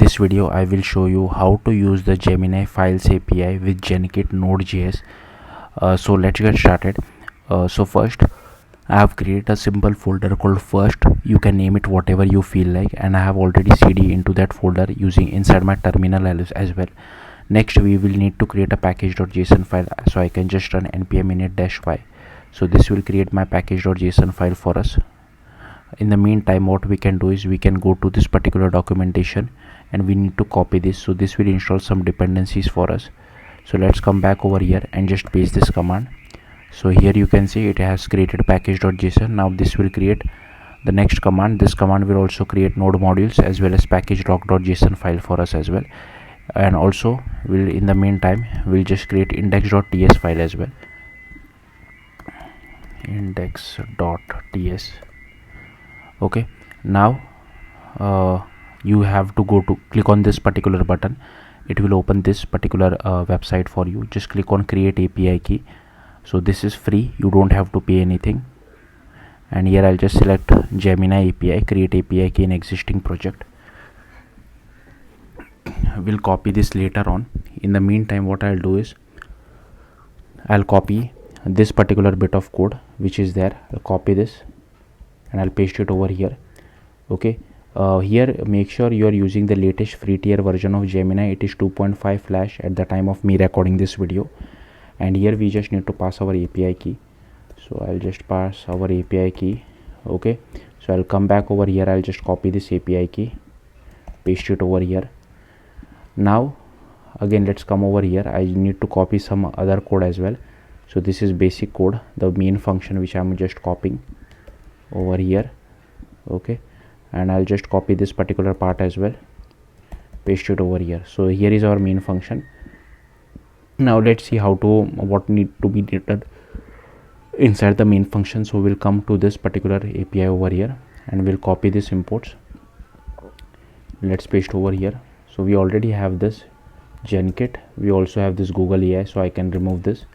this video I will show you how to use the Gemini Files API with GenkIt Node.js. So let's get started. So first I have created a simple folder called first. You can name it whatever you feel like, and I have already cd into that folder using inside my terminal as well. Next we will need to create a package.json file, so I can just run npm init-y. So this will create my package.json file for us. In the meantime, what we can do is we can go to this particular documentation and we need to copy this. So this will install some dependencies for us. So let's come back over here and just paste this command. So here you can see it has created package.json. Now this will create the next command. This command will also create node modules as well as package.json file for us as well. And also in the meantime we'll just create index.ts file as well. Index.ts. Okay, now you have to click on this particular button. It will open this particular website for you. Just click on create API key. So this is free, you don't have to pay anything. And here I'll just select Gemini API, create API key in existing project. We'll copy this later on. In the meantime, what I'll do is I'll copy this particular bit of code which is there. I'll copy this and I'll paste it over here. Okay, here make sure you are using the latest free tier version of Gemini. It is 2.5 flash at the time of me recording this video. And here we just need to pass our API key. So I'll just pass our API key. Okay, so I'll come back over here. I'll just copy this API key, paste it over here. Now again let's come over here. I need to copy some other code as well. So this is basic code, the main function which I'm just copying over here. Okay, and I'll just copy this particular part as well, paste it over here. So here is our main function. Now let's see what need to be written inside the main function. So we'll come to this particular API over here and we'll copy this imports. Let's paste over here. So we already have this GenkIt, we also have this Google AI, so I can remove this.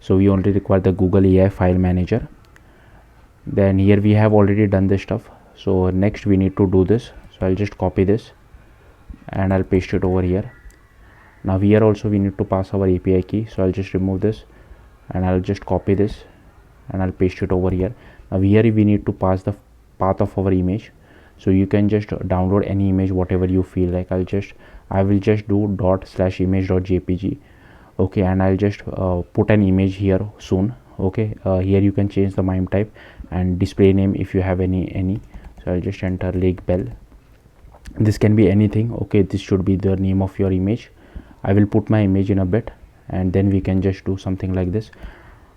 So we only require the Google AI file manager. Then here we have already done this stuff. So next we need to do this. So I'll just copy this and I'll paste it over here. Now here also we need to pass our API key. So I'll just remove this and I'll just copy this and I'll paste it over here. Now here we need to pass the path of our image. So you can just download any image whatever you feel like. I will just do ./image.jpg. okay, and I'll just put an image here soon. Okay, here you can change the MIME type and display name if you have any. So I'll just enter Lake Bell. This can be anything. Okay, this should be the name of your image. I will put my image in a bit and then we can just do something like this,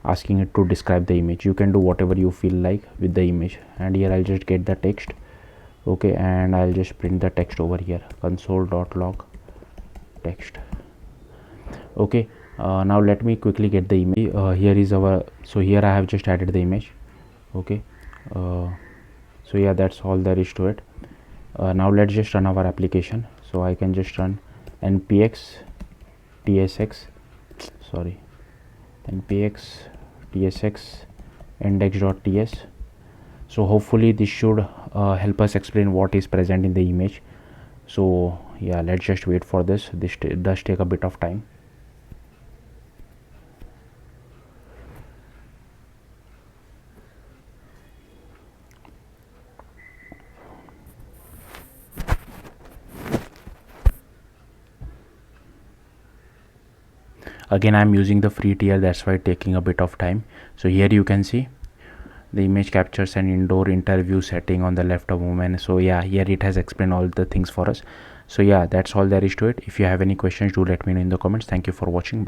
asking it to describe the image. You can do whatever you feel like with the image. And here I'll just get the text. Okay, and I'll just print the text over here, console.log text. Okay, now let me quickly get the image. Here is our, so here I have just added the image. Okay, so yeah, that's all there is to it. Now let's just run our application. So I can just run npx tsx index.ts. so hopefully this should help us explain what is present in the image. So yeah, let's just wait for this. This does take a bit of time. Again, I'm using the free tier, that's why taking a bit of time. So here you can see the image captures an indoor interview setting on the left of woman. So yeah, here it has explained all the things for us. So yeah, that's all there is to it. If you have any questions, do let me know in the comments. Thank you for watching. Bye.